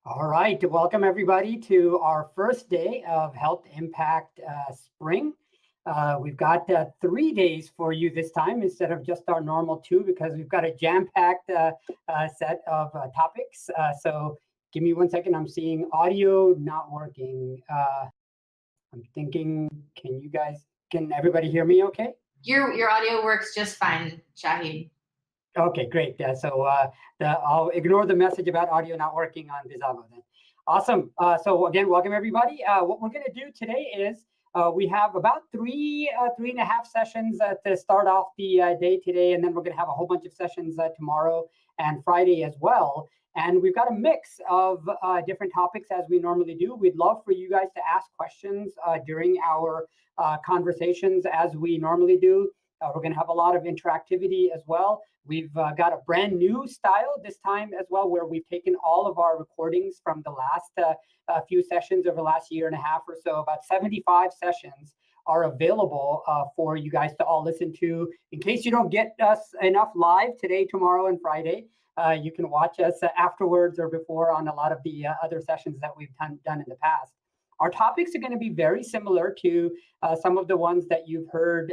All right, welcome everybody to our first day of Health Impact Spring. We've got 3 days for you this time instead of just our normal 2 because we've got a jam-packed set of topics. So give me 1 second. I'm seeing audio not working. I'm thinking, can everybody hear me okay? Your audio works just fine, Shahid. Okay, great. I'll ignore the message about audio not working on Vizavo then. Awesome. So again, welcome everybody. What we're going to do today is we have about three and a half sessions to start off the day today, and then we're going to have a whole bunch of sessions tomorrow and Friday as well. And we've got a mix of different topics as we normally do. We'd love for you guys to ask questions during our conversations as we normally do. We're going to have a lot of interactivity as well. We've got a brand new style this time as well, where we've taken all of our recordings from the last few sessions over the last year and a half or so. About 75 sessions are available for you guys to all listen to. In case you don't get us enough live today, tomorrow, and Friday, you can watch us afterwards or before on a lot of the other sessions that we've done in the past. Our topics are going to be very similar to some of the ones that you've heard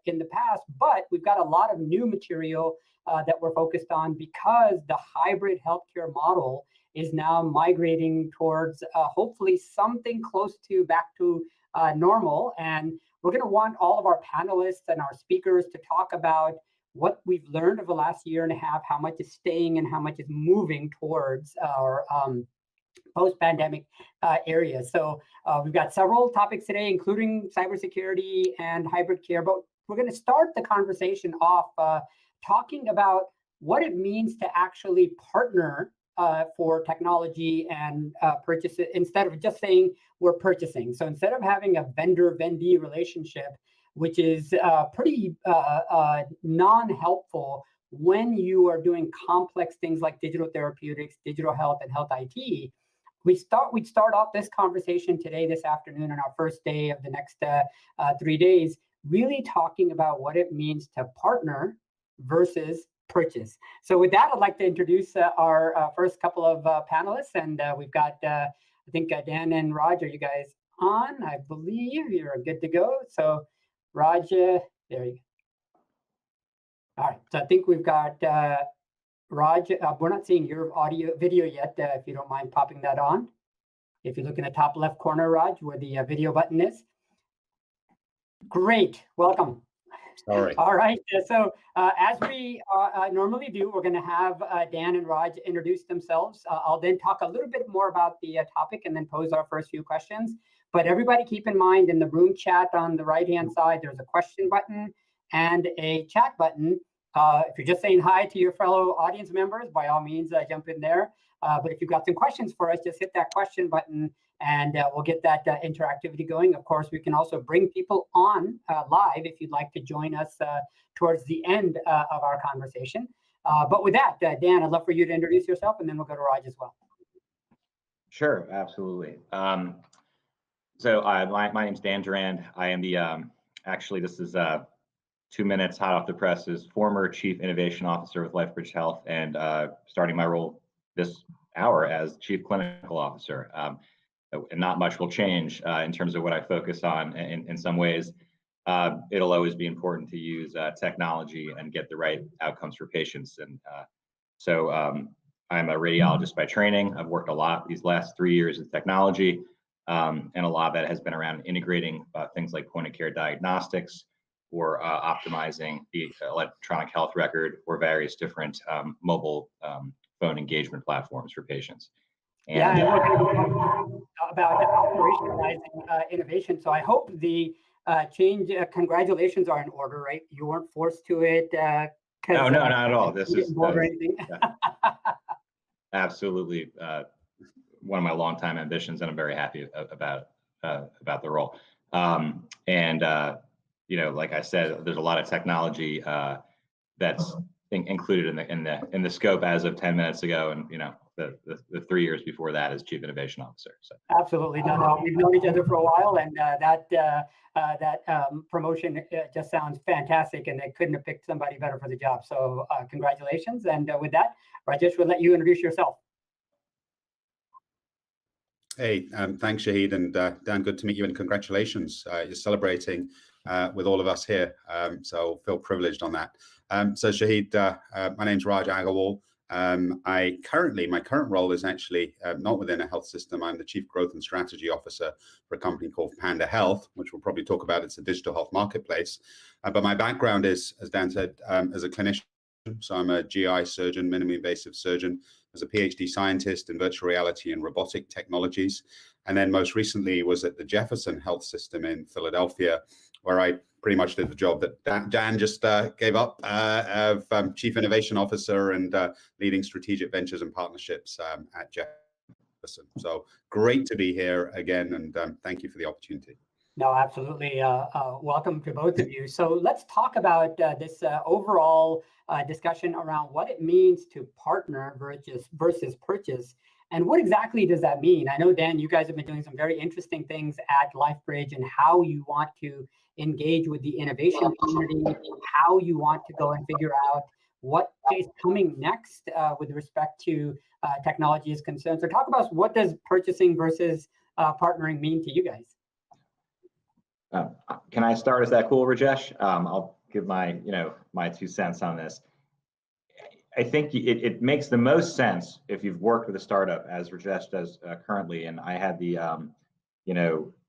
in the past, but we've got a lot of new material that we're focused on because the hybrid healthcare model is now migrating towards hopefully something close to back to normal. And we're going to want all of our panelists and our speakers to talk about what we've learned over the last year and a half, how much is staying and how much is moving towards our post-pandemic areas. So we've got several topics today, including cybersecurity and hybrid care, but we're going to start the conversation off talking about what it means to actually partner for technology and purchase it instead of just saying we're purchasing. So instead of having a vendor-vendee relationship, which is pretty non-helpful when you are doing complex things like digital therapeutics, digital health, and health IT, we'd start off this conversation today, this afternoon, on our first day of the next 3 days, really talking about what it means to partner versus purchase. So with that, I'd like to introduce our first couple of panelists, and we've got, I think, Dan and Raj, are you guys on? I believe you're good to go. So Raj, there you go. All right, so I think we've got Raj, we're not seeing your video yet, if you don't mind popping that on. If you look in the top left corner, Raj, where the video button is. Great, welcome. All right. All right, so as we normally do, we're going to have Dan and Raj introduce themselves. I'll then talk a little bit more about the topic and then pose our first few questions. But everybody keep in mind, in the room chat on the right-hand side, there's a question button and a chat button. If you're just saying hi to your fellow audience members, by all means, jump in there. But if you've got some questions for us, just hit that question button and we'll get that interactivity going. Of course, we can also bring people on live if you'd like to join us towards the end of our conversation. But with that, Dan, I'd love for you to introduce yourself and then we'll go to Raj as well. Sure, absolutely. So my name's Dan Durand. I am the, actually this is 2 minutes hot off the press, as former Chief Innovation Officer with LifeBridge Health and starting my role this hour as Chief Clinical Officer. And not much will change in terms of what I focus on. In some ways, it'll always be important to use technology and get the right outcomes for patients. And so I'm a radiologist by training. I've worked a lot these last 3 years in technology, and a lot of that has been around integrating things like point of care diagnostics, or optimizing the electronic health record, or various different mobile phone engagement platforms for patients. And yeah, we're going to be talking about operationalizing innovation. So I hope the change, congratulations are in order, right? You weren't forced to it. No, not at all. This is anything. Absolutely one of my longtime ambitions, and I'm very happy about the role. You know, like I said, there's a lot of technology that's included in the scope as of 10 minutes ago, and you know, the 3 years before that as Chief Innovation Officer. So absolutely, no, we've known each other for a while, and that promotion just sounds fantastic, and they couldn't have picked somebody better for the job. So congratulations, and with that, Rajesh, we'll let you introduce yourself. Hey, thanks, Shahid, and Dan, good to meet you, and congratulations. You're celebrating with all of us here, so feel privileged on that. So Shahid, my name's Raj Agarwal. My current role is actually not within a health system. I'm the Chief Growth and Strategy Officer for a company called Panda Health, which we'll probably talk about. It's a digital health marketplace. But my background is, as Dan said, as a clinician. So I'm a GI surgeon, minimally invasive surgeon, as a PhD scientist in virtual reality and robotic technologies. And then most recently was at the Jefferson Health System in Philadelphia, where I pretty much did the job that Dan just gave up of Chief Innovation Officer and leading strategic ventures and partnerships at Jefferson. So great to be here again, and thank you for the opportunity. No, absolutely. Welcome to both of you. So let's talk about this overall discussion around what it means to partner versus purchase. And what exactly does that mean? I know, Dan, you guys have been doing some very interesting things at LifeBridge and how you want to engage with the innovation community, how you want to go and figure out what is coming next with respect to technology is concerned. So talk about what does purchasing versus partnering mean to you guys? Can I start? Is that cool, Rajesh? I'll give my, my 2 cents on this. I think it makes the most sense if you've worked with a startup, as Rajesh does currently, and I had the,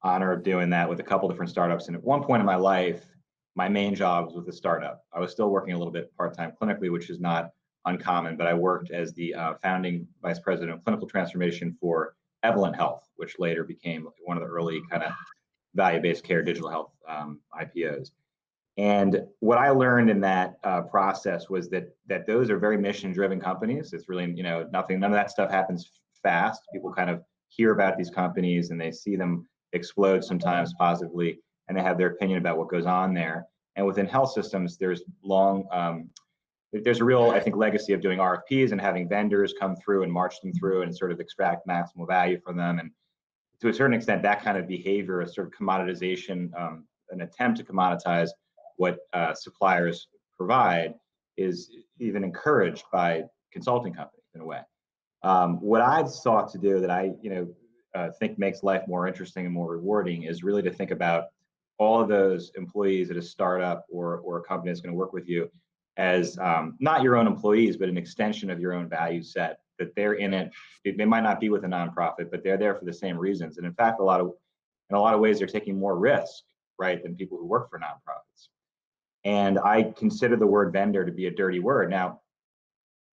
honor of doing that with a couple different startups. And at one point in my life, my main job was with a startup. I was still working a little bit part-time clinically, which is not uncommon, but I worked as the founding vice president of clinical transformation for Evolent Health, which later became one of the early kind of value-based care digital health IPOs. And what I learned in that process was that those are very mission-driven companies. It's really, none of that stuff happens fast. People kind of hear about these companies and they see them explode sometimes positively, and they have their opinion about what goes on there. And within health systems, there's a real, I think, legacy of doing RFPs and having vendors come through and march them through and sort of extract maximal value from them. And to a certain extent, that kind of behavior, a sort of commoditization, an attempt to commoditize what suppliers provide, is even encouraged by consulting companies in a way. What I've sought to do that I think makes life more interesting and more rewarding is really to think about all of those employees at a startup or a company that's going to work with you as not your own employees, but an extension of your own value set, that they're in it. They might not be with a nonprofit, but they're there for the same reasons. And in fact, in a lot of ways, they're taking more risk, right, than people who work for nonprofits. And I consider the word vendor to be a dirty word. Now,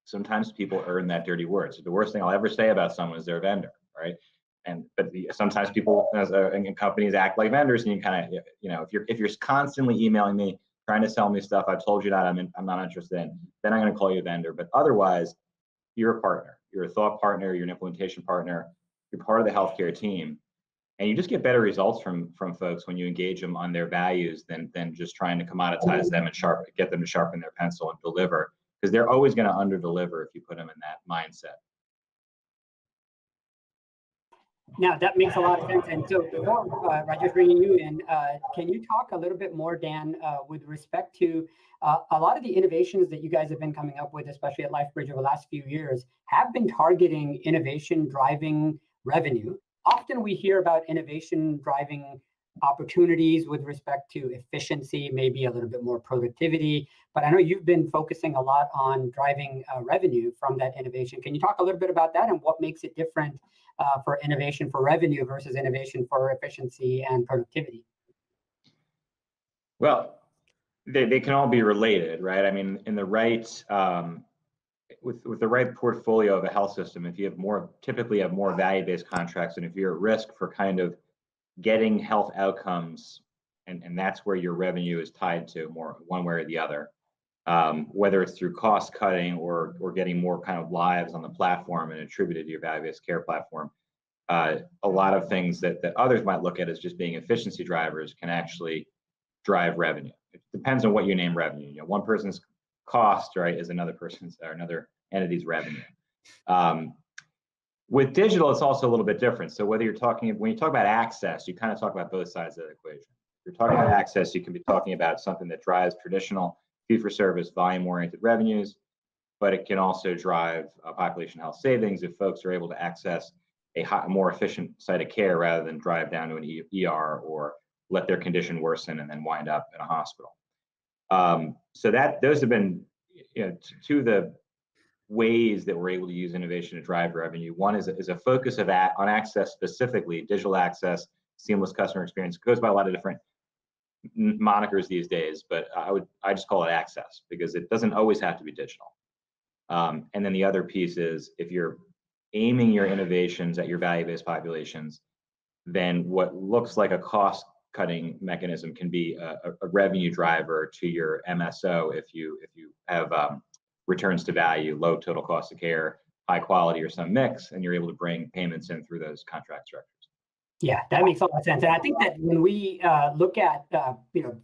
sometimes people earn that dirty word. So the worst thing I'll ever say about someone is they're a vendor, right? But sometimes people and companies act like vendors, and you kind of, if you're constantly emailing me trying to sell me stuff I've told you that I'm not interested in, then I'm going to call you a vendor. But otherwise, you're a partner. You're a thought partner. You're an implementation partner. You're part of the healthcare team, and you just get better results from folks when you engage them on their values than just trying to commoditize them and get them to sharpen their pencil and deliver, because they're always going to under-deliver if you put them in that mindset. Now, that makes a lot of sense. And so before Rajesh bringing you in, can you talk a little bit more, Dan, with respect to a lot of the innovations that you guys have been coming up with, especially at LifeBridge over the last few years, have been targeting innovation driving revenue. Often we hear about innovation driving opportunities with respect to efficiency, maybe a little bit more productivity, but I know you've been focusing a lot on driving revenue from that innovation. Can you talk a little bit about that and what makes it different for innovation for revenue versus innovation for efficiency and productivity? Well, they can all be related, right? I mean, in the right with the right portfolio of a health system, if you have typically have more value-based contracts, and if you're at risk for kind of getting health outcomes, and that's where your revenue is tied to more one way or the other, whether it's through cost cutting or getting more kind of lives on the platform and attributed to your value-based care platform. A lot of things that others might look at as just being efficiency drivers can actually drive revenue. It depends on what you name revenue. One person's cost, right, is another person's or another entity's revenue. With digital, it's also a little bit different. So when you talk about access, you kind of talk about both sides of the equation. If you're talking about access, you can be talking about something that drives traditional fee-for-service, volume-oriented revenues, but it can also drive population health savings if folks are able to access a more efficient site of care rather than drive down to an ER or let their condition worsen and then wind up in a hospital. So those have been two of the ways that we're able to use innovation to drive revenue. One is a focus on access, specifically digital access, seamless customer experience. It goes by a lot of different monikers these days, but I just call it access because it doesn't always have to be digital. And then the other piece is if you're aiming your innovations at your value-based populations, then what looks like a cost-cutting mechanism can be a revenue driver to your MSO if you have returns to value, low total cost of care, high quality, or some mix, and you're able to bring payments in through those contract structures. Yeah, that makes a lot of sense. And I think that when we look at,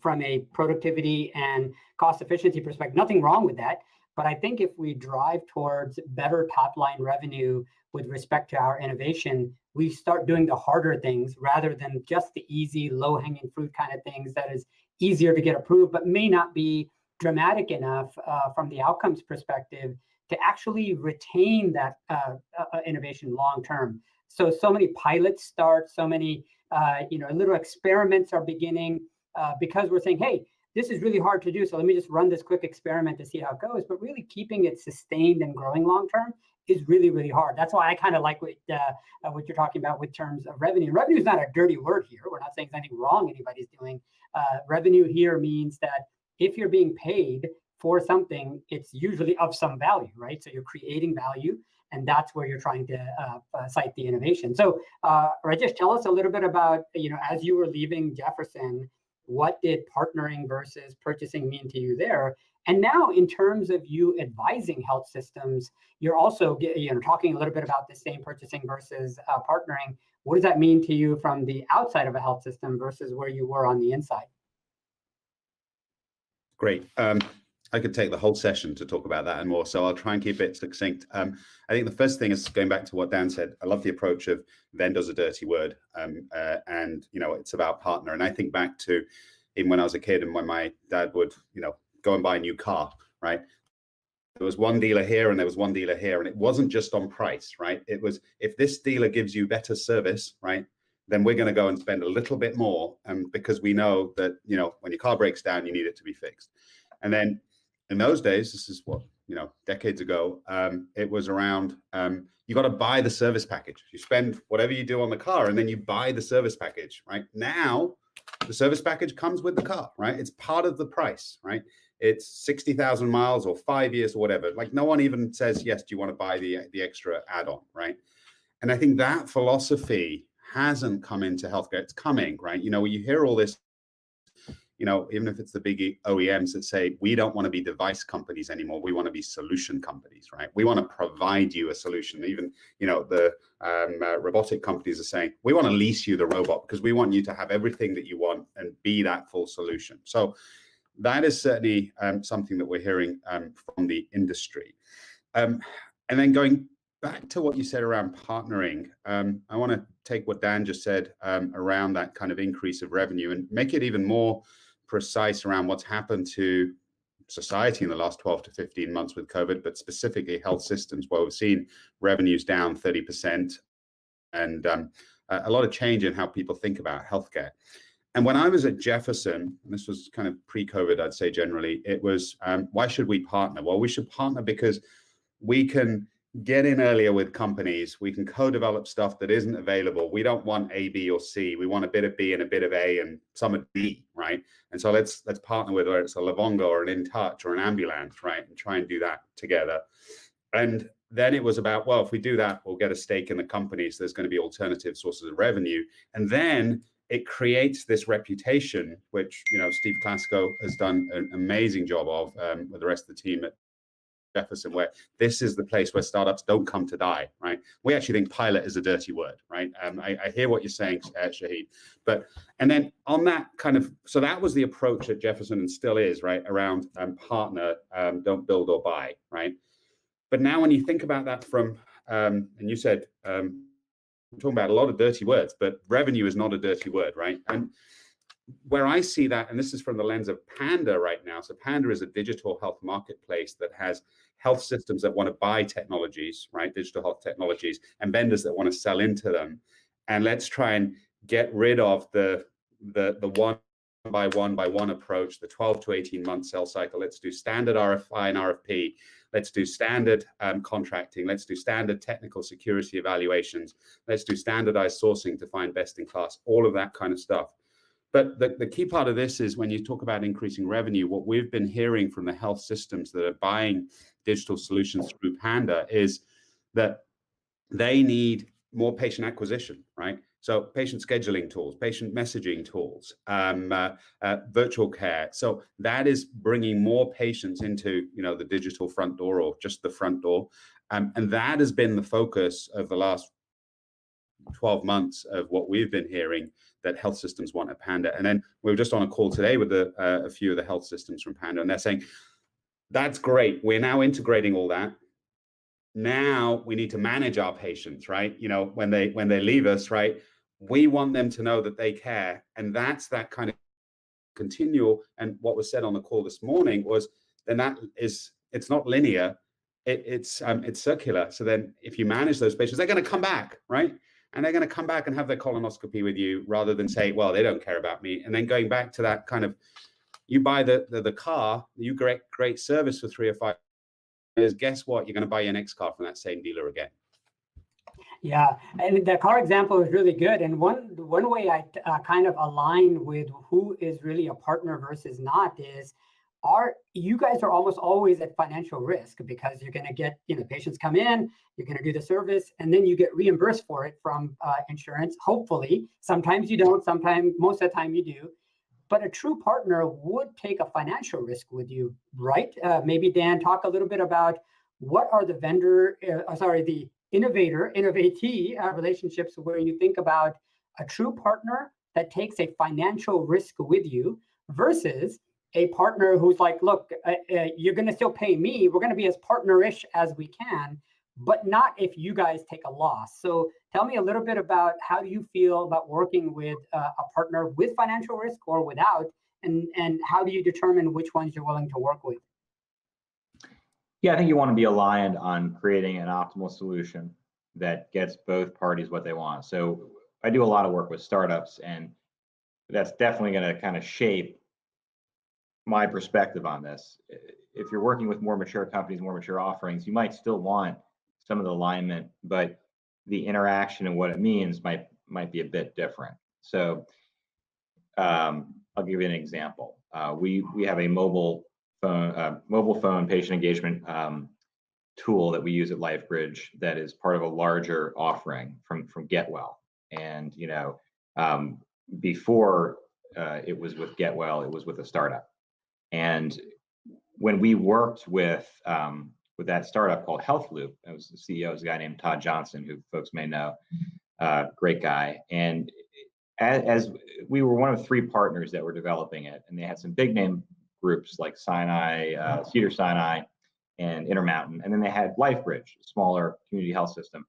from a productivity and cost efficiency perspective, nothing wrong with that. But I think if we drive towards better top line revenue with respect to our innovation, we start doing the harder things rather than just the easy, low hanging fruit kind of things that is easier to get approved, but may not be dramatic enough from the outcomes perspective to actually retain that innovation long term. So many pilots start, so many little experiments are beginning because we're saying, hey, this is really hard to do, so let me just run this quick experiment to see how it goes. But really keeping it sustained and growing long term is really, really hard. That's why I kind of like what you're talking about with terms of revenue. Revenue is not a dirty word here. We're not saying anything wrong anybody's doing. Revenue here means that if you're being paid for something, it's usually of some value, right? So you're creating value, and that's where you're trying to cite the innovation. So Rajesh, tell us a little bit about, as you were leaving Jefferson, what did partnering versus purchasing mean to you there? And now in terms of you advising health systems, you're also talking a little bit about the same purchasing versus partnering. What does that mean to you from the outside of a health system versus where you were on the inside? Great. I could take the whole session to talk about that and more, so I'll try and keep it succinct. I think the first thing is going back to what Dan said. I love the approach of vendor's a dirty word, and it's about partner. And I think back to even when I was a kid and when my dad would, go and buy a new car, right? There was one dealer here and there was one dealer here, and it wasn't just on price, right? It was, if this dealer gives you better service, right, then we're going to go and spend a little bit more, because we know that, when your car breaks down, you need it to be fixed. And then in those days, this is what, decades ago, it was around, you got to buy the service package. You spend whatever you do on the car and then you buy the service package, right? Now, the service package comes with the car, right? It's part of the price, right? It's 60,000 miles or 5 years or whatever. Like no one even says, yes, do you want to buy the extra add-on, right? And I think that philosophy hasn't come into healthcare. It's coming, right? You hear all this, even if it's the big OEMs that say, we don't want to be device companies anymore. We want to be solution companies, right? We want to provide you a solution. Even, the robotic companies are saying, we want to lease you the robot because we want you to have everything that you want and be that full solution. So that is certainly something that we're hearing from the industry. And then going back to what you said around partnering, I want to take what Dan just said around that kind of increase of revenue and make it even more precise around what's happened to society in the last 12 to 15 months with COVID, but specifically health systems, where we've seen revenues down 30% and a lot of change in how people think about healthcare. And when I was at Jefferson, and this was kind of pre-COVID, I'd say generally, it was, why should we partner? Well, we should partner because we can get in earlier with companies. We can co-develop stuff that isn't available. We don't want A, B, or C. We want a bit of B and a bit of A and some of D, right? And so let's partner with, whether it's a Livongo or an InTouch or an Ambulance, right? And try and do that together. And then it was about, well, if we do that, we'll get a stake in the company. So there's going to be alternative sources of revenue. And then it creates this reputation, which, Steve Klasko has done an amazing job of with the rest of the team at Jefferson, where this is the place where startups don't come to die, right? We actually think pilot is a dirty word, right? I hear what you're saying, Shahid, and then on that kind of, so that was the approach at Jefferson and still is, right? Around partner, don't build or buy, right? But now when you think about that from, and you said, we're talking about a lot of dirty words, but revenue is not a dirty word, right? And where I see that, and this is from the lens of Panda right now. So Panda is a digital health marketplace that has health systems that want to buy technologies, right? Digital health technologies, and vendors that want to sell into them. And let's try and get rid of the one by one approach, the 12 to 18 month sales cycle. Let's do standard RFI and RFP. Let's do standard contracting. Let's do standard technical security evaluations. Let's do standardized sourcing to find best in class, all of that kind of stuff. But the key part of this is when you talk about increasing revenue, what we've been hearing from the health systems that are buying digital solutions through Panda is that they need more patient acquisition, right? So patient scheduling tools, patient messaging tools, virtual care. So that is bringing more patients into, you know, the digital front door or just the front door. And that has been the focus of the last 12 months of what we've been hearing that health systems want at Panda. And then we were just on a call today with a few of the health systems from Panda, and they're saying, that's great. We're now integrating all that. Now we need to manage our patients, right? You know, when they leave us, right? We want them to know that they care. And that's that kind of continual. And what was said on the call this morning was, then that is, it's not linear, it's circular. So then if you manage those patients, they're going to come back, right? And they're going to come back and have their colonoscopy with you rather than say, well, they don't care about me. And then going back to that kind of, you buy the car, you great service for 3 or 5 years, guess what? You're going to buy your next car from that same dealer again. Yeah, and the car example is really good. And one way I kind of align with who is really a partner versus not is, you guys are almost always at financial risk because you're going to get, you know, patients come in, you're going to do the service, and then you get reimbursed for it from insurance. Hopefully, sometimes you don't, sometimes, most of the time you do. But a true partner would take a financial risk with you, right? Maybe Dan, talk a little bit about what are the the innovatee relationships where you think about a true partner that takes a financial risk with you versus a partner who's like, look, you're going to still pay me. We're going to be as partnerish as we can, but not if you guys take a loss. So tell me a little bit about how do you feel about working with a partner with financial risk or without, and how do you determine which ones you're willing to work with? Yeah, I think you want to be aligned on creating an optimal solution that gets both parties what they want. So I do a lot of work with startups, and that's definitely going to kind of shape my perspective on this. If you're working with more mature companies, more mature offerings, you might still want some of the alignment, but the interaction and what it means might be a bit different. So I'll give you an example. We have a mobile phone patient engagement tool that we use at LifeBridge that is part of a larger offering from GetWell. And you know, before it was with GetWell, it was with a startup. And when we worked with that startup called HealthLoop, it was the CEO was a guy named Todd Johnson, who folks may know, great guy. And as we were one of 3 partners that were developing it, and they had some big name groups like Sinai, Cedars-Sinai, and Intermountain, and then they had LifeBridge, a smaller community health system.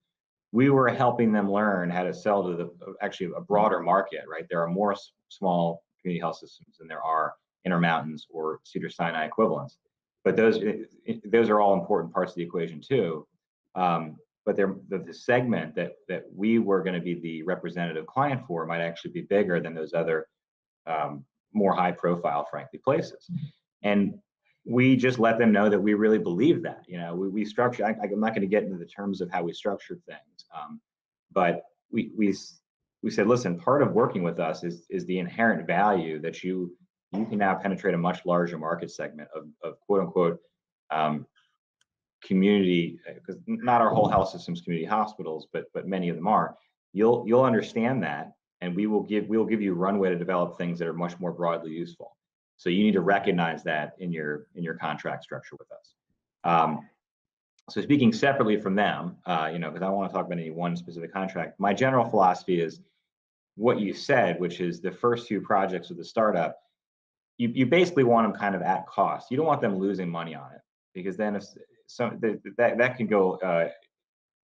We were helping them learn how to sell to actually a broader market, right? There are more small community health systems than there are Intermountains or Cedars-Sinai equivalents, but those are all important parts of the equation too. But the segment that we were going to be the representative client for might actually be bigger than those other more high profile, frankly, places. And we just let them know that we really believe that. You know, we structure, I'm not going to get into the terms of how we structured things, but we said, listen, part of working with us is the inherent value that you can now penetrate a much larger market segment of quote unquote community, because not our whole health system's community hospitals, but many of them are. You'll understand that, and we'll give you runway to develop things that are much more broadly useful. So you need to recognize that in your contract structure with us. So speaking separately from them, you know, because I don't want to talk about any one specific contract. My general philosophy is what you said, which is the first few projects with the startup, you basically want them kind of at cost. You don't want them losing money on it, because then if that can go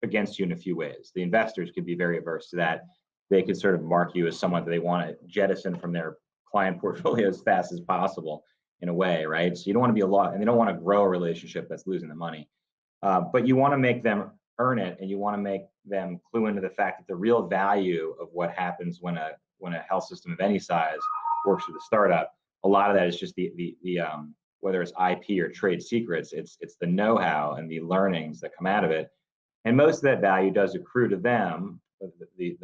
against you in a few ways. The investors could be very averse to that. They could sort of mark you as someone that they want to jettison from their client portfolio as fast as possible in a way, right? So you don't want to be a lot, and they don't want to grow a relationship that's losing the money. But you want to make them earn it, and you want to make them clue into the fact that the real value of what happens when a health system of any size works with a startup, a lot of that is just the whether it's IP or trade secrets, it's the know-how and the learnings that come out of it, and most of that value does accrue to them, the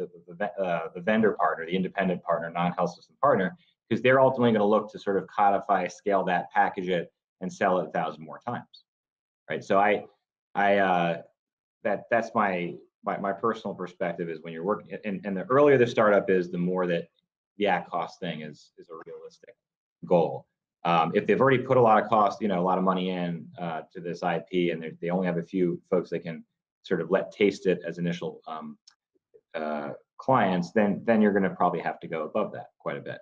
vendor partner, the independent partner, non-health system partner, because they're ultimately going to look to sort of codify, scale that, package it, and sell it 1,000 more times, right? So that's my personal perspective is when you're working, and the earlier the startup is, the more that the at cost thing is a realistic goal. If they've already put a lot of cost, a lot of money in to this IP, and they only have a few folks they can sort of let taste it as initial clients, then you're going to probably have to go above that quite a bit.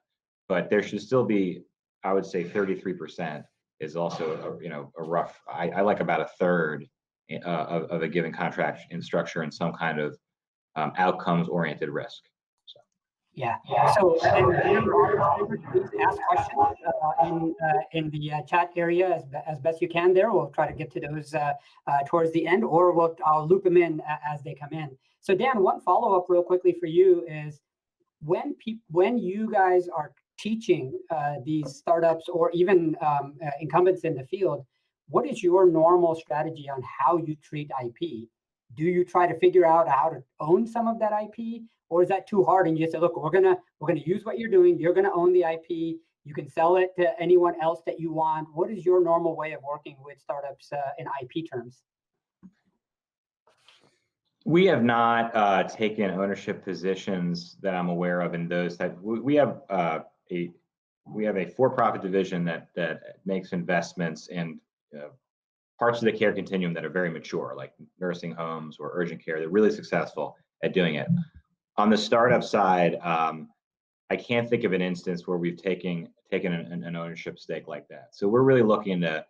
But there should still be, I would say, 33% is also a rough. I like about a third of a given contract in structure and some kind of outcomes-oriented risk. Yeah. So, please ask questions in the chat area as best you can. There, we'll try to get to those towards the end, or I'll loop them in as they come in. So, Dan, one follow-up real quickly for you is when you guys are teaching these startups or even incumbents in the field, what is your normal strategy on how you treat IP? Do you try to figure out how to own some of that IP, or is that too hard and you just say, look, we're gonna use what you're doing, you're gonna own the IP, you can sell it to anyone else that you want? What is your normal way of working with startups in IP terms? We have not taken ownership positions that I'm aware of in those type. We have a for-profit division that makes investments in parts of the care continuum that are very mature, like nursing homes or urgent care. They're really successful at doing it. On the startup side, I can't think of an instance where we've taken an ownership stake like that. So we're really looking to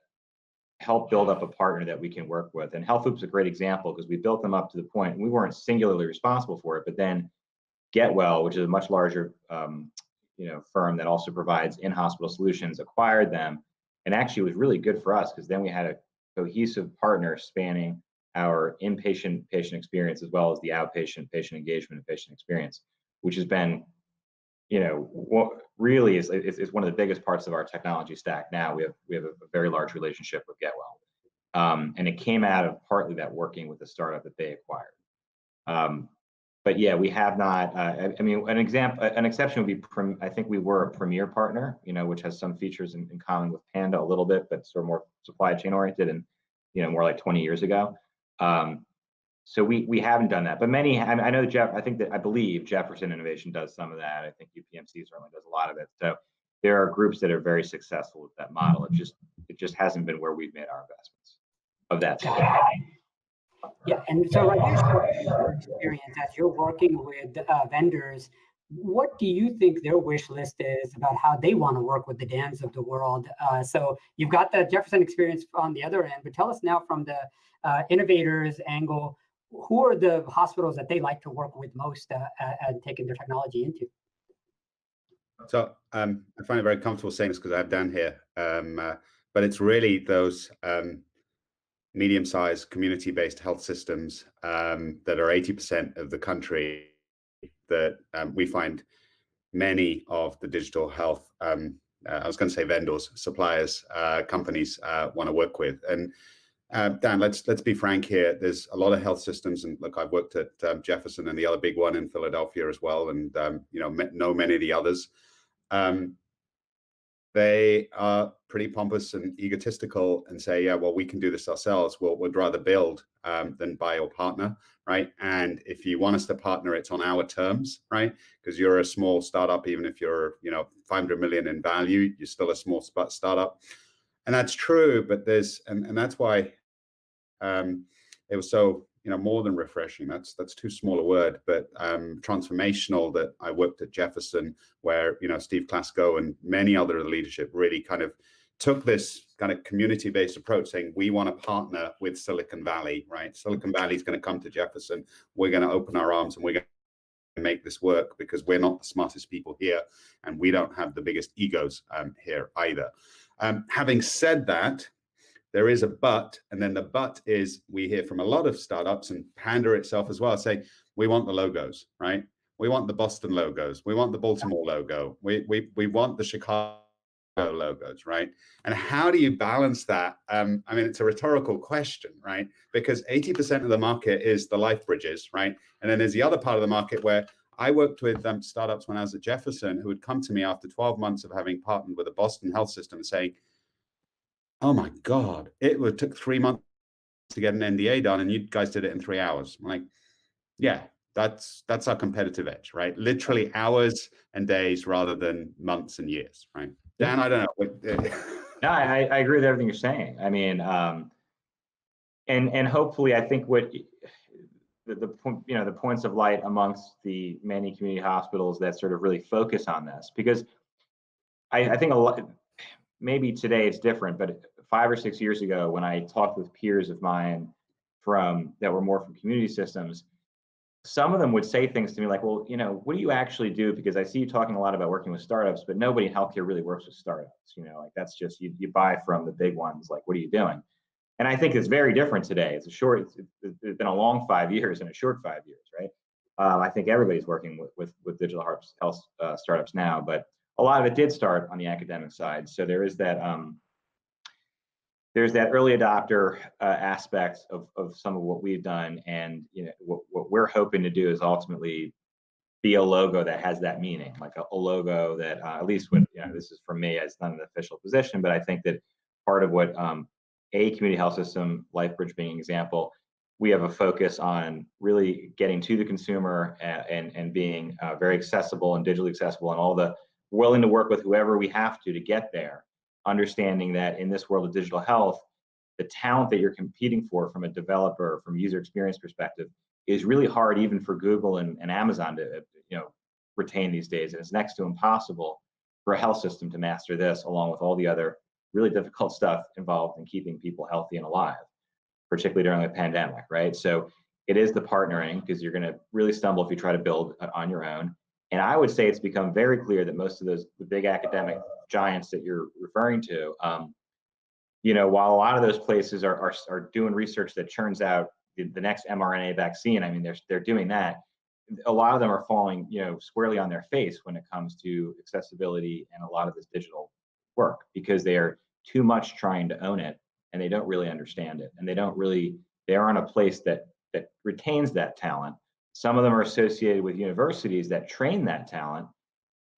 help build up a partner that we can work with. And HealthIMPACT's a great example because we built them up to the point, and we weren't singularly responsible for it, but then GetWell, which is a much larger firm that also provides in-hospital solutions, acquired them, and actually was really good for us because then we had a cohesive partner spanning our inpatient patient experience as well as the outpatient patient engagement and patient experience, which has been, what really is one of the biggest parts of our technology stack. Now we have a very large relationship with GetWell, and it came out of partly that working with the startup that they acquired. But yeah, we have not. An exception would be, I think we were a premier partner, which has some features in common with Panda a little bit, but sort of more supply chain oriented and, more like 20 years ago. So we haven't done that, but many. I know I believe Jefferson Innovation does some of that. I think UPMC certainly does a lot of it. So there are groups that are very successful with that model. It just hasn't been where we've made our investments of that sort. Yeah, and so I guess your experience as you're working with vendors, what do you think their wish list is about how they want to work with the Dans of the world? So you've got the Jefferson experience on the other end, but tell us now from the innovators angle, who are the hospitals that they like to work with most and taking their technology into? So I find it very comfortable saying this because I have Dan here, but it's really those medium-sized community-based health systems that are 80% of the country that we find many of the digital health, I was going to say vendors, suppliers, companies want to work with. And Dan, let's be frank here. There's a lot of health systems, and look, I've worked at Jefferson and the other big one in Philadelphia as well, and know many of the others. They are pretty pompous and egotistical and say, yeah, well, we can do this ourselves. We'd rather build than buy or partner, right? And if you want us to partner, it's on our terms, right? Because you're a small startup, even if you're 500 million in value, you're still a small startup. And that's true, but and that's why it was so more than refreshing. That's too small a word, but transformational that I worked at Jefferson, where Steve Klasko and many other leadership really kind of took this kind of community-based approach, saying we want to partner with Silicon Valley, right? Silicon Valley is going to come to Jefferson. We're going to open our arms and we're going make this work, because we're not the smartest people here and we don't have the biggest egos here either. Having said that, there is a but, and then the but is we hear from a lot of startups, and Panda itself as well, say, we want the logos, right? We want the Boston logos. We want the Baltimore logo. We want the Chicago logos, right? And how do you balance that? I mean, it's a rhetorical question, right? Because 80% of the market is the life bridges, right? And then there's the other part of the market where I worked with startups when I was at Jefferson who would come to me after 12 months of having partnered with a Boston health system and saying, oh my God, it took 3 months to get an NDA done and you guys did it in 3 hours. I'm like, yeah, that's our competitive edge, right? Literally hours and days rather than months and years, right? Dan, I don't know. No, I agree with everything you're saying. I mean, and hopefully, I think what the points of light amongst the many community hospitals that sort of really focus on this, because I think a lot, maybe today it's different, but 5 or 6 years ago, when I talked with peers of mine that were more from community systems, some of them would say things to me like, well, what do you actually do? Because I see you talking a lot about working with startups, but nobody in healthcare really works with startups. Like that's just, you buy from the big ones. Like, what are you doing? And I think it's very different today. It's been a long 5 years and a short 5 years, right? I think everybody's working with digital health startups now, but a lot of it did start on the academic side. So there is that, there's that early adopter aspect of some of what we've done, and what we're hoping to do is ultimately be a logo that has that meaning, like a logo that at least when this is from me, it's not an official position, but I think that part of what a community health system, LifeBridge being an example, we have a focus on really getting to the consumer and being very accessible and digitally accessible, and all the willing to work with whoever we have to get there. Understanding that in this world of digital health, the talent that you're competing for from a developer, from a user experience perspective, is really hard even for Google and Amazon to retain these days. And it's next to impossible for a health system to master this, along with all the other really difficult stuff involved in keeping people healthy and alive, particularly during a pandemic, right? So it is the partnering, because you're going to really stumble if you try to build on your own. And I would say it's become very clear that most of the big academic giants that you're referring to, while a lot of those places are doing research that churns out the next mRNA vaccine, I mean, they're doing that. A lot of them are falling, squarely on their face when it comes to accessibility and a lot of this digital work, because they are too much trying to own it and they don't really understand it, and they aren't a place that retains that talent. Some of them are associated with universities that train that talent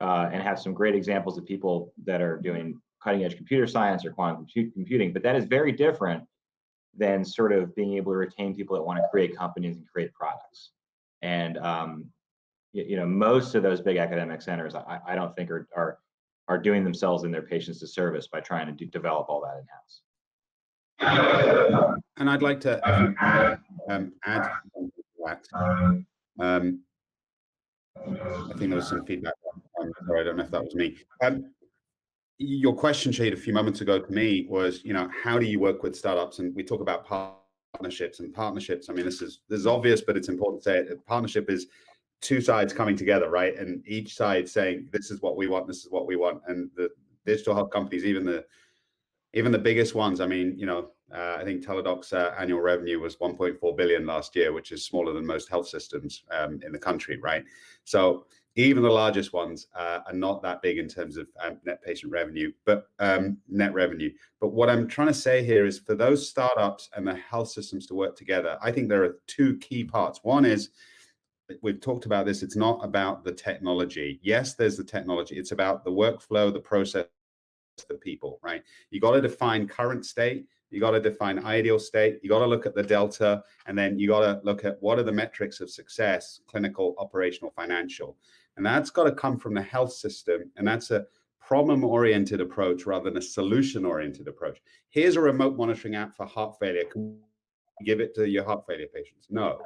and have some great examples of people that are doing cutting edge computer science or quantum computing, but that is very different than sort of being able to retain people that want to create companies and create products. And most of those big academic centers, I don't think are doing themselves and their patients a service by trying to develop all that in-house. And I'd like to add to that. I think there was some feedback. Sorry, I don't know if that was me. Your question, Shade, a few moments ago to me was, how do you work with startups? And we talk about partnerships. I mean, this is obvious, but it's important to say it. Partnership is two sides coming together, right? And each side saying, this is what we want, this is what we want. And the digital health companies, even the biggest ones, I mean, I think Teladoc's annual revenue was 1.4 billion last year, which is smaller than most health systems in the country, right? So even the largest ones are not that big in terms of net patient revenue, but net revenue. But what I'm trying to say here is, for those startups and the health systems to work together, I think there are two key parts. One is, we've talked about this, it's not about the technology. Yes, there's the technology. It's about the workflow, the process, the people, right? You got to define current state. You got to define ideal state. You got to look at the delta, and then you got to look at what are the metrics of success, clinical, operational, financial. And that's got to come from the health system. And that's a problem-oriented approach rather than a solution-oriented approach. Here's a remote monitoring app for heart failure. Can you give it to your heart failure patients? No.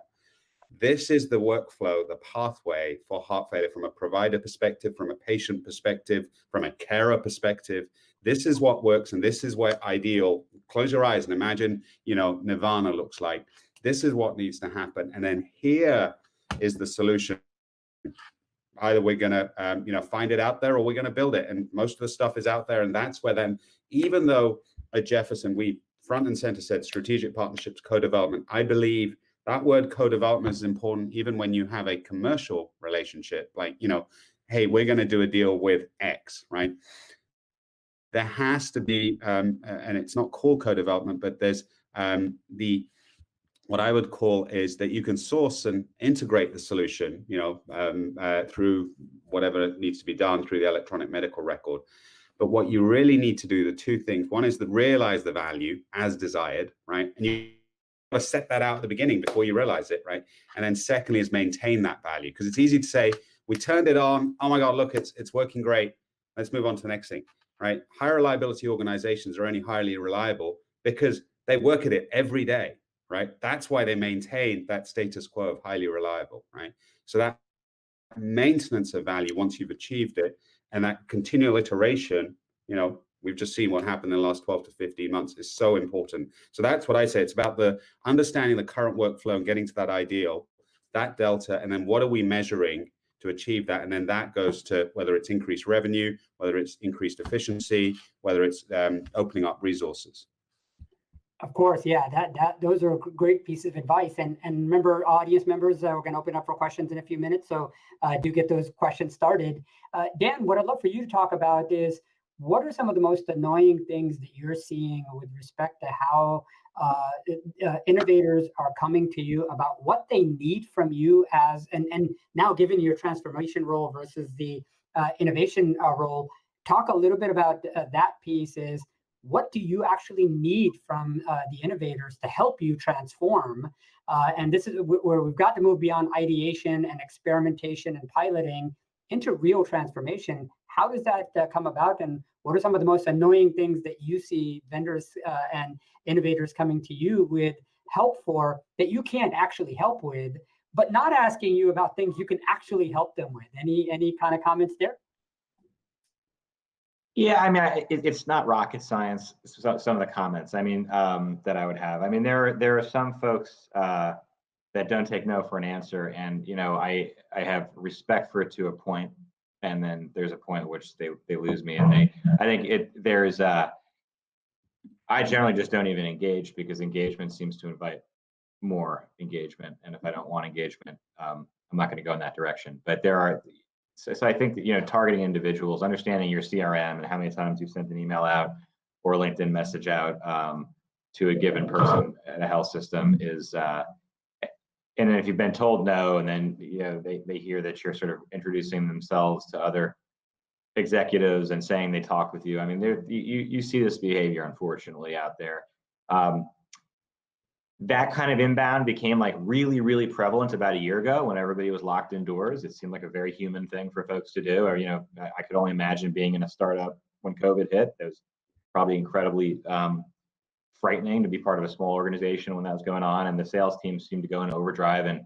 This is the workflow, the pathway for heart failure from a provider perspective, from a patient perspective, from a carer perspective. This is what works, and this is where ideal. Close your eyes and imagine, Nirvana looks like. This is what needs to happen. And then here is the solution either we're going to find it out there or we're going to build it, and most of the stuff is out there. And that's where then, even though at Jefferson we front and center said strategic partnerships, co-development, I believe that word co-development is important even when you have a commercial relationship, like, hey, we're going to do a deal with X, right? There has to be, and it's not called co-development, but there's what I would call is that you can source and integrate the solution, through whatever needs to be done through the electronic medical record. But what you really need to do, the two things, one is to realize the value as desired, right? And you got to set that out at the beginning before you realize it, right? And then secondly is maintain that value, because it's easy to say, we turned it on, oh my God, look, it's working great. Let's move on to the next thing, right? High reliability organizations are only highly reliable because they work at it every day, right? That's why they maintain that status quo of highly reliable, right? So that maintenance of value once you've achieved it, and that continual iteration, we've just seen what happened in the last 12 to 15 months, is so important. So that's what I say. It's about the understanding the current workflow and getting to that ideal, that delta, and then what are we measuring to achieve that? And then that goes to whether it's increased revenue, whether it's increased efficiency, whether it's opening up resources. Of course, yeah, those are great pieces of advice. And remember, audience members, we're going to open up for questions in a few minutes, so do get those questions started. Dan, what I'd love for you to talk about is, what are some of the most annoying things that you're seeing with respect to how innovators are coming to you about what they need from you and now given your transformation role versus the innovation role? Talk a little bit about that piece. Is what do you actually need from the innovators to help you transform? And this is where we've got to move beyond ideation and experimentation and piloting into real transformation. How does that come about? And what are some of the most annoying things that you see vendors and innovators coming to you with help for that you can't actually help with, but not asking you about things you can actually help them with? Any kind of comments there? Yeah, I mean, it's not rocket science. Some of the comments, I mean, that I would have. I mean, there are some folks that don't take no for an answer, and I have respect for it to a point, and then there's a point at which they lose me, and I think there's I generally just don't even engage, because engagement seems to invite more engagement, and if I don't want engagement, I'm not going to go in that direction. But there are. So I think that, targeting individuals, understanding your CRM and how many times you've sent an email out or a LinkedIn message out to a given person at a health system is, and then if you've been told no, and then they hear that you're sort of introducing themselves to other executives and saying they talk with you. I mean, you see this behavior, unfortunately, out there. That kind of inbound became like really, really prevalent about a year ago when everybody was locked indoors. It seemed like a very human thing for folks to do. Or, I could only imagine being in a startup when COVID hit. It was probably incredibly frightening to be part of a small organization when that was going on. And the sales team seemed to go in overdrive. And,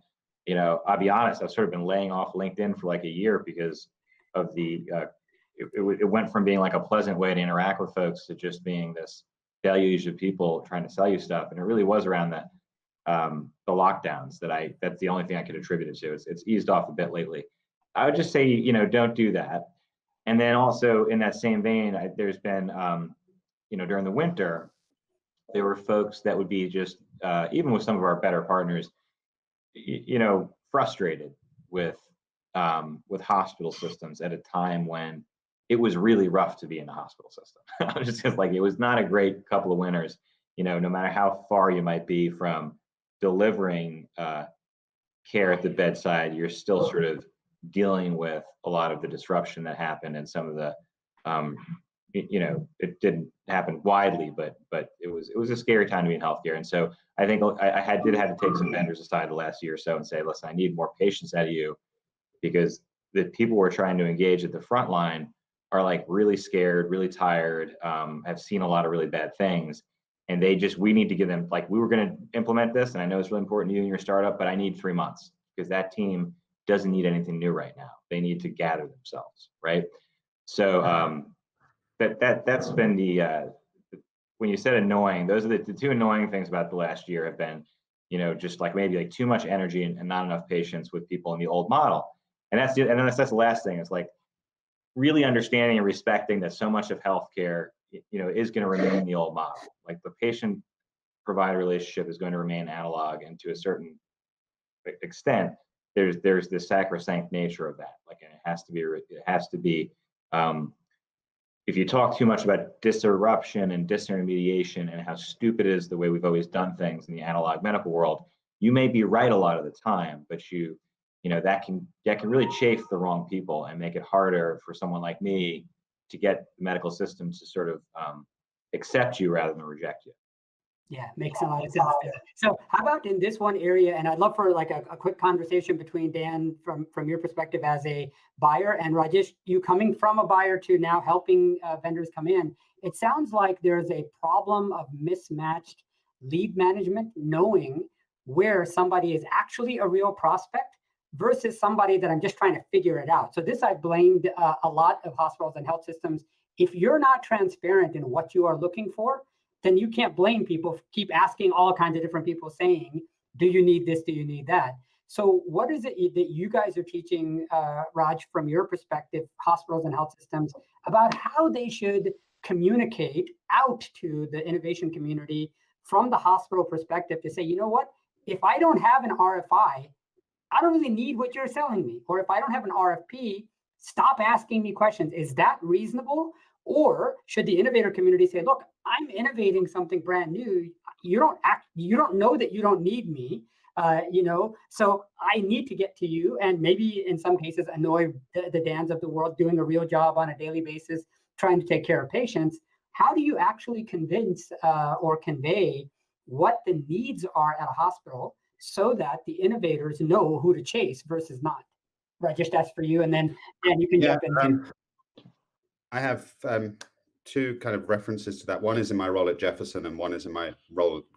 I'll be honest, I've sort of been laying off LinkedIn for like a year because of it went from being like a pleasant way to interact with folks to just being this deluge of people trying to sell you stuff. And it really was around the lockdowns that's the only thing I could attribute it to. It's eased off a bit lately. I would just say, don't do that. And then also in that same vein, there's been, during the winter, there were folks that would be just, even with some of our better partners, frustrated with hospital systems at a time when it was really rough to be in the hospital system. Just like, it was not a great couple of winters, no matter how far you might be from delivering care at the bedside, you're still sort of dealing with a lot of the disruption that happened, and some of the, it didn't happen widely, but it was a scary time to be in healthcare. And so I think I did have to take some vendors aside the last year or so and say, listen, I need more patience out of you, because the people we're trying to engage at the front line are like really scared, really tired, have seen a lot of really bad things. And we need to give them, like, we were going to implement this, and I know it's really important to you and your startup, but I need 3 months, because that team doesn't need anything new right now. They need to gather themselves, right? So that's been when you said annoying, those are the two annoying things about the last year have been, just like maybe like too much energy and not enough patience with people in the old model. And that's the last thing. It's like really understanding and respecting that so much of healthcare, is going to remain the old model. Like the patient-provider relationship is going to remain analog, and to a certain extent, there's this sacrosanct nature of that. Like, and it has to be. If you talk too much about disruption and disintermediation and how stupid it is the way we've always done things in the analog medical world, you may be right a lot of the time, but that can really chafe the wrong people and make it harder for someone like me to get the medical system to sort of accept you rather than reject you. Yeah, makes a lot of sense there. So how about in this one area, and I'd love for like a quick conversation between Dan from your perspective as a buyer, and Rajesh, you coming from a buyer to now helping vendors come in. It sounds like there's a problem of mismatched lead management, knowing where somebody is actually a real prospect versus somebody that I'm just trying to figure it out. So this I blamed a lot of hospitals and health systems. If you're not transparent in what you are looking for, then you can't blame people. Keep asking all kinds of different people saying, do you need this? Do you need that? So what is it that you guys are teaching, Raj, from your perspective, hospitals and health systems, about how they should communicate out to the innovation community from the hospital perspective to say, you know what, if I don't have an RFI, I don't really need what you're selling me. Or if I don't have an RFP, stop asking me questions. Is that reasonable? Or should the innovator community say, look, I'm innovating something brand new. You don't know that you don't need me, so I need to get to you, and maybe in some cases annoy the Dans of the world doing a real job on a daily basis, trying to take care of patients. How do you actually convince or convey what the needs are at a hospital so that the innovators know who to chase versus not? Rajesh, that's for you, and then you can jump in. I have two kind of references to that. One is in my role at Jefferson, and one is in my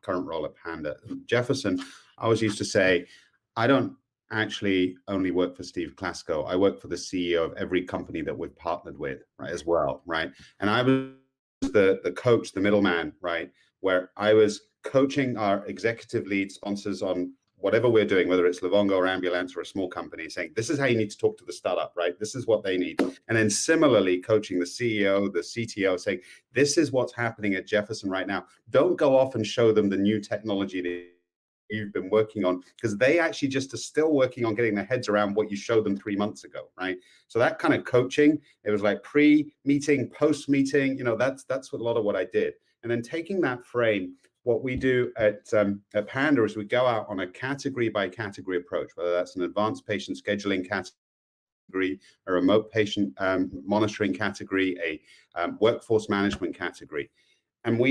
current role at Panda. Jefferson, I always used to say, I don't actually only work for Steve Klasko. I work for the CEO of every company that we've partnered with, right, as well, right? And I was the coach, the middleman, right, where I was coaching our executive lead sponsors on whatever we're doing, whether it's Livongo or Ambulance or a small company, saying, this is how you need to talk to the startup, right? This is what they need. And then similarly coaching the CEO, the CTO, saying, this is what's happening at Jefferson right now. Don't go off and show them the new technology that you've been working on, because they actually just are still working on getting their heads around what you showed them 3 months ago, right? So that kind of coaching, it was like pre-meeting, post-meeting, that's a lot of what I did. And then taking that frame, what we do at Panda is we go out on a category by category approach, whether that's an advanced patient scheduling category, a remote patient monitoring category, a workforce management category. And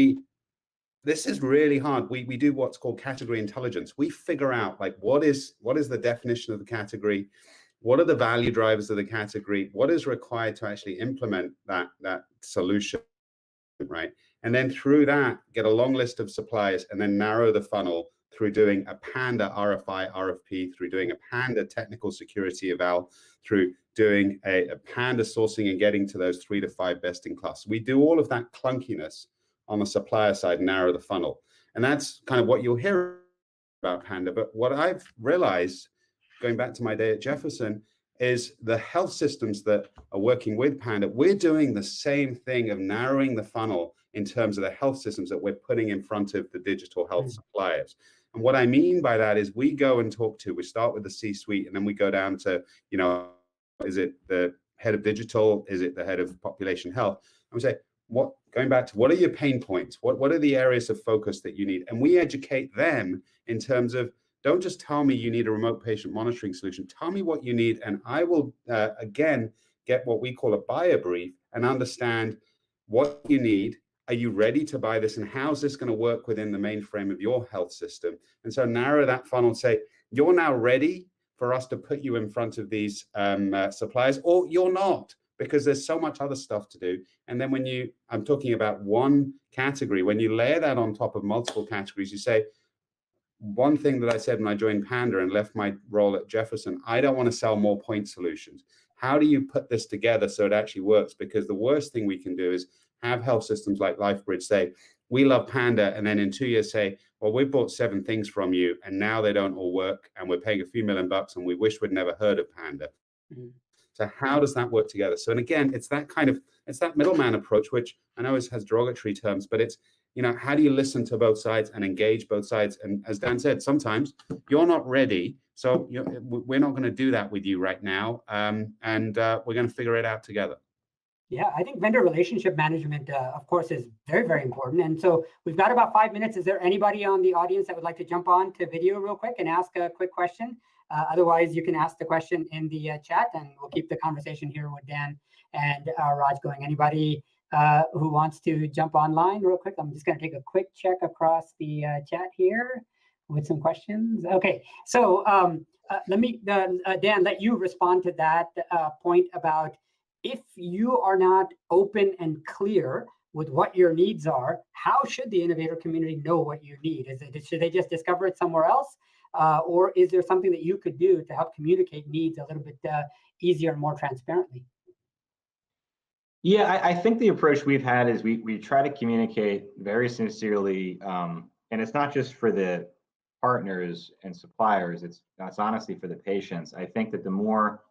this is really hard. We do what's called category intelligence. We figure out like what is the definition of the category, what are the value drivers of the category, what is required to actually implement that solution, right? And then through that, get a long list of suppliers and then narrow the funnel through doing a Panda RFI, RFP, through doing a Panda technical security eval, through doing a Panda sourcing and getting to those 3 to 5 best in class. We do all of that clunkiness on the supplier side, narrow the funnel. And that's kind of what you'll hear about Panda. But what I've realized, going back to my day at Jefferson, is the health systems that are working with Panda, we're doing the same thing of narrowing the funnel in terms of the health systems that we're putting in front of the digital health suppliers. And what I mean by that is we go and we start with the C-suite, and then we go down to, is it the head of digital? Is it the head of population health? And we say, going back to what are your pain points? What are the areas of focus that you need? And we educate them in terms of, don't just tell me you need a remote patient monitoring solution. Tell me what you need, and I will, again, get what we call a buyer brief and understand what you need. Are you ready to buy this? And how's this going to work within the mainframe of your health system? And so narrow that funnel and say, you're now ready for us to put you in front of these suppliers, or you're not, because there's so much other stuff to do. And then I'm talking about one category, when you layer that on top of multiple categories, you say, one thing that I said when I joined Panda and left my role at Jefferson, I don't want to sell more point solutions. How do you put this together so it actually works? Because the worst thing we can do is have health systems like LifeBridge say, we love Panda, and then in 2 years say, well, we bought 7 things from you, and now they don't all work, and we're paying a few $1 million, and we wish we'd never heard of Panda. So how does that work together? So, and again, it's that middleman approach, which I know has derogatory terms, but it's, how do you listen to both sides and engage both sides? And as Dan said, sometimes you're not ready. So we're not going to do that with you right now. And we're going to figure it out together. Yeah, I think vendor relationship management, of course, is very, very important. And so we've got about 5 minutes. Is there anybody on the audience that would like to jump on to video real quick and ask a quick question? Otherwise, you can ask the question in the chat, and we'll keep the conversation here with Dan and Raj going. Anybody who wants to jump online real quick? I'm just going to take a quick check across the chat here with some questions. Okay, so let me, Dan, let you respond to that point about if you are not open and clear with what your needs are, how should the innovator community know what you need? Should they just discover it somewhere else? Or is there something that you could do to help communicate needs a little bit easier and more transparently? Yeah, I think the approach we've had is we try to communicate very sincerely, and it's not just for the partners and suppliers, it's honestly for the patients. I think that the more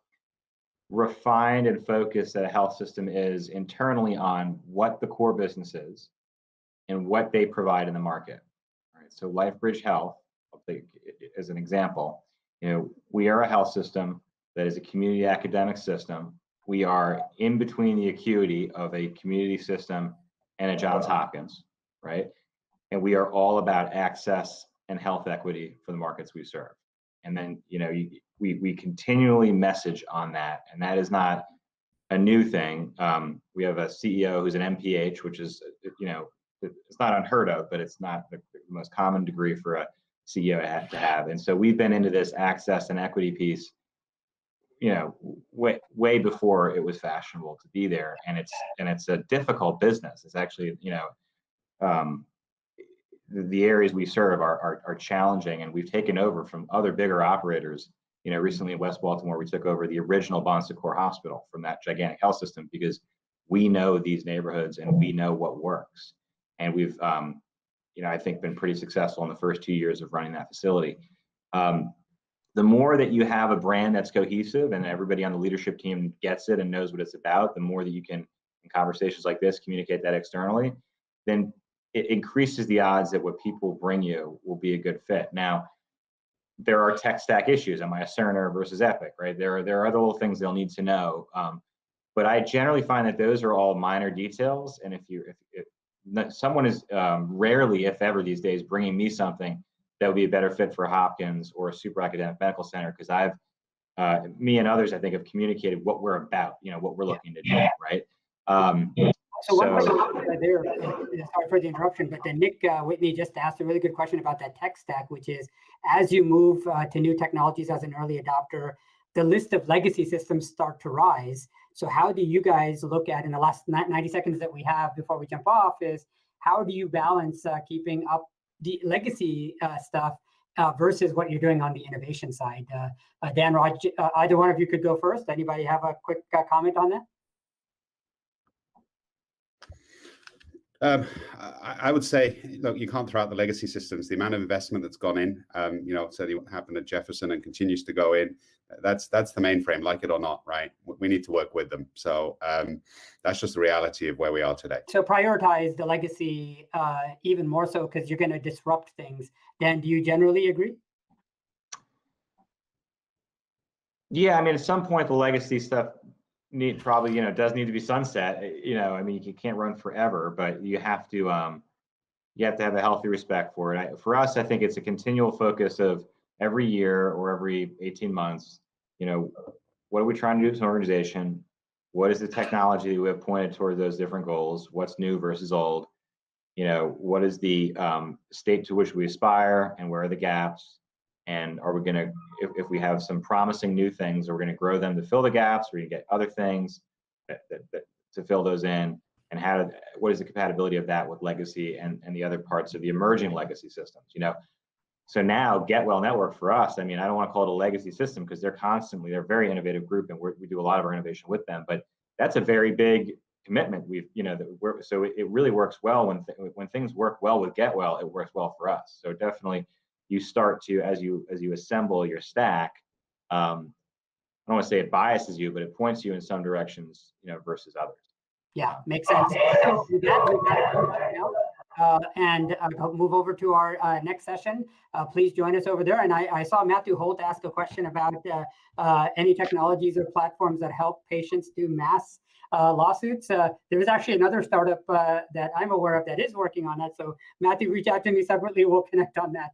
refined and focused that a health system is internally on what the core business is and what they provide in the market. All right, so LifeBridge Health, I'll take as an example, we are a health system that is a community academic system. We are in between the acuity of a community system and a Johns Hopkins, right? And we are all about access and health equity for the markets we serve. And then, we continually message on that, and that is not a new thing. We have a CEO who's an MPH, which is, it's not unheard of, but it's not the most common degree for a CEO to have. And so we've been into this access and equity piece, way before it was fashionable to be there. And it's a difficult business. It's actually, the areas we serve are challenging, and we've taken over from other bigger operators. Recently in West Baltimore, we took over the original Bon Secours Hospital from that gigantic health system because we know these neighborhoods and we know what works. And we've, I think, been pretty successful in the first 2 years of running that facility. The more that you have a brand that's cohesive and everybody on the leadership team gets it and knows what it's about, the more that you can, in conversations like this, communicate that externally, then it increases the odds that what people bring you will be a good fit. Now, there are tech stack issues. Am I a Cerner versus Epic, right? There are other little things they'll need to know. But I generally find that those are all minor details. And if someone is rarely, if ever these days, bringing me something that would be a better fit for Hopkins or a super academic medical center, because me and others, I think, have communicated what we're about, what we're looking to do, right? So one question there, sorry for the interruption, but then Nick Whitney just asked a really good question about that tech stack, which is, as you move to new technologies as an early adopter, the list of legacy systems start to rise. So how do you guys look at, in the last 90 seconds that we have before we jump off, is how do you balance keeping up the legacy stuff versus what you're doing on the innovation side? Dan, Raj, either one of you could go first. Anybody have a quick comment on that? I would say, look, you can't throw out the legacy systems. The amount of investment that's gone in, certainly what happened at Jefferson and continues to go in, that's the mainframe, like it or not, right? We need to work with them. So that's just the reality of where we are today. So prioritize the legacy even more so because you're going to disrupt things. Dan, do you generally agree? Yeah, I mean, at some point, the legacy stuff probably does need to be sunset. I mean, you can't run forever, but you have to have a healthy respect for it. For us, I think it's a continual focus of every year or every 18 months. What are we trying to do as an organization? What is the technology we have pointed toward those different goals? What's new versus old? What is the state to which we aspire, and where are the gaps? And are we going to, if we have some promising new things, are we going to grow them to fill the gaps? Or you get other things that to fill those in? And what is the compatibility of that with legacy and the other parts of the emerging legacy systems? So now Get Well Network for us, I mean, I don't want to call it a legacy system because they're a very innovative group, and we do a lot of our innovation with them. But that's a very big commitment. So it really works well when things work well with Get Well, it works well for us. So definitely. You start to, as you assemble your stack, I don't don't want to say it biases you, but it points you in some directions, versus others. Yeah, makes sense. So with that, we've got and move over to our next session. Please join us over there. And I saw Matthew Holt ask a question about any technologies or platforms that help patients do mass lawsuits. There is actually another startup that I'm aware of that is working on that. So Matthew, reach out to me separately. We'll connect on that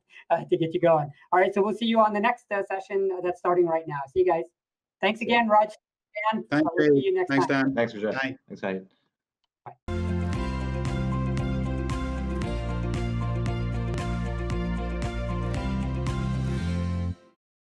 to get you going. All right, so we'll see you on the next session that's starting right now. See you guys. Thanks again, Raj. Dan. Thank We'll you. see you next Thanks, time. Dan. Thanks, Rajat. Bye. Thanks, Saeed. Bye.